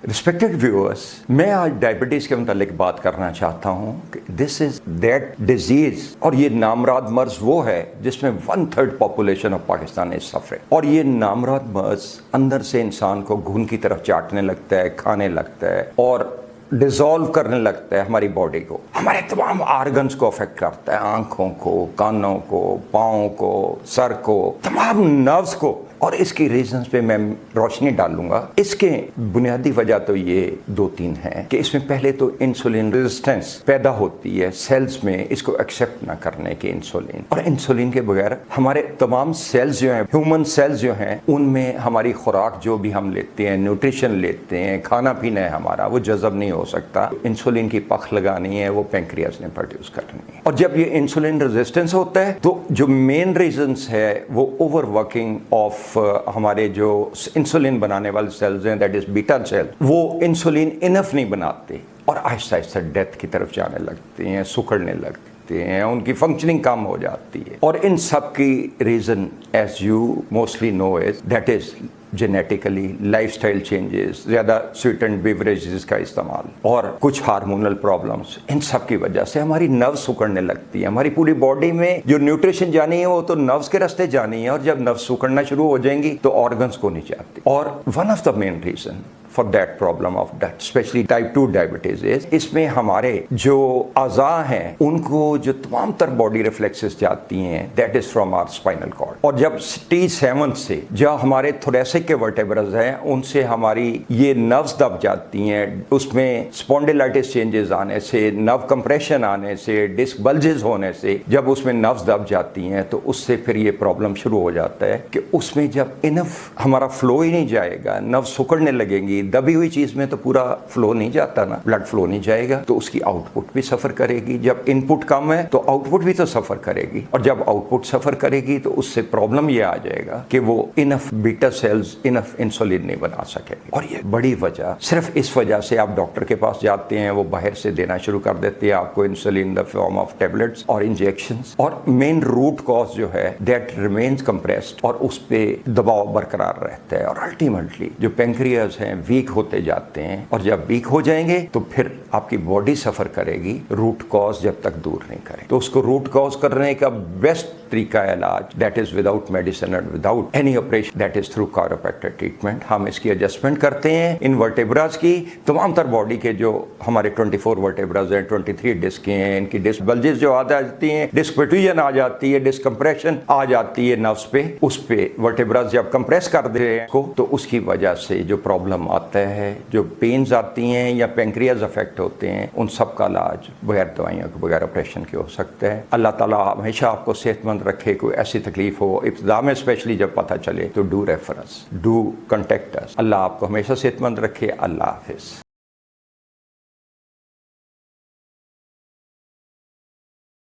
Respected viewers, मैं आज diabetes के मतलब बात करना चाहता हूँ कि दिस इज़ दैट डिजीज़, और ये नामराद मर्ज वो है जिसमें 1/3 population of Pakistan is suffering. और ये नामराद मर्ज अंदर से इंसान को घुन की तरफ चाटने लगता है, खाने लगता है और डिज़ोल्व करने लगता है हमारी बॉडी को, हमारे तमाम आर्गन्स को अफेक्ट करता है, आँखों को, कानों को, पाँव को, सर को, तमाम नर्व्स को। और इसकी रीजंस पे मैं रोशनी डालूंगा। इसके बुनियादी वजह तो ये 2-3 हैं कि इसमें पहले तो इंसुलिन रेजिस्टेंस पैदा होती है सेल्स में, इसको एक्सेप्ट ना करने के इंसुलिन। और इंसुलिन के बगैर हमारे तमाम सेल्स जो हैं, ह्यूमन सेल्स जो हैं, उनमें हमारी खुराक जो भी हम लेते हैं, न्यूट्रिशन लेते हैं, खाना पीना है हमारा, वो जज़ब नहीं हो सकता। इंसुलिन की पख लगानी है, वो पेंक्रियाज ने प्रोड्यूस करनी है। और जब ये इंसुलिन रेजिस्टेंस होता है तो जो मेन रीजंस है वो ओवर वर्किंग ऑफ हमारे जो इंसुलिन बनाने वाले सेल्स हैं, दैट इज बीटा सेल, वो इंसुलिन इनफ नहीं बनाते और आहिस्ता आहिस्ता डेथ की तरफ जाने लगते हैं, सुकड़ने लगते हैं, उनकी फंक्शनिंग कम हो जाती है। और इन सब की reason as you mostly know is that is genetically, lifestyle changes, ज़्यादा स्वीटेंड बेवरेजेस का इस्तेमाल और कुछ हार्मोनल प्रॉब्लम्स, इन सब की वजह से हमारी नर्व्स सुकड़ने लगती है। हमारी पूरी बॉडी में जो न्यूट्रिशन जानी है वो तो नर्व्स के रास्ते जानी है, और जब नर्व्स सुकड़ना शुरू हो जाएंगी तो ऑर्गन्स को नहीं जाती। और one of the main reason for that problem of that specially type 2 diabetes is, इसमें हमारे जो अज़ा हैं उनको जो तमाम तर बॉडी रिफ्लेक्सेस जाती हैं, that is from our spinal cord. और जब स्टेज 7 से जो हमारे थोरेसिक के वर्टेब्रस हैं उनसे हमारी ये नर्व्स दब जाती हैं, उसमें स्पॉन्डिलाइटिस चेंजेस आने से, नर्व कंप्रेशन आने से, डिस्क बल्जेस होने से, जब उसमें नर्व्स दब जाती हैं तो उससे फिर ये प्रॉब्लम शुरू हो जाता है कि उसमें जब इनफ हमारा फ्लो ही नहीं जाएगा, नर्व सुकड़ने लगेंगी। दबी हुई चीज में तो पूरा फ्लो नहीं जाता ना, ब्लड फ्लो नहीं जाएगा तो उसकी आउटपुट भी सफर करेगी। जब इनपुट कम है तो आउटपुट भी तो सफर करेगी, और जब आउटपुट सफर करेगी तो उससे प्रॉब्लम ये आ जाएगा कि वो enough beta cells, enough insulin नहीं बना सकेंगे। और ये बड़ी वजह, सिर्फ इस वजह से आप डॉक्टर के पास जाते हैं, वो बाहर से देना शुरू कर देते हैं आपको insulin in the form of tablets और इंजेक्शंस। और मेन रूट कॉज जो है दैट रिमेन्स कंप्रेस्ड, और उस पे दबाव बरकरार रहता है, और अल्टीमेटली जो पेंक्रियाज हैं वीक होते जाते हैं, और जब वीक हो जाएंगे तो फिर आपकी बॉडी सफर करेगी रूट कॉज जब तक दूर नहीं करे। तो उसको रूट कॉज करने का बेस्ट तरीका है इलाज, that is without medicine and without any operation, that is through chiropractic treatment. हम इसकी एडजस्टमेंट करते हैं इन वर्टेब्रास की, तमाम तर बॉडी के जो हमारे 24 वर्टेब्रास हैं, 23 डिस्क हैं, इनकी डिस्क बल्जेस जो आ जाती हैं, डिस्क प्रोट्रूजन आ जाती है, डिस्क कंप्रेशन आ जाती है नर्व्स पे, उस पे वर्टेब्रास जब कंप्रेस कर दे को तो उसकी वजह से जो प्रॉब्लम आता है, जो पेन्स आती हैं या पेंक्रियाज अफेक्ट होते हैं, उन सब का इलाज बगैर दवाइयों के, बगैर ऑपरेशन के हो सकता है। अल्लाह ताला हमेशा आपको सेहतमंद रखे। कोई ऐसी तकलीफ हो इब्तिदा में स्पेशली जब पता चले तो do refer us, do contact us. Allah आपको हमेशा सेहतमंद रखे। अल्लाह हाफिज।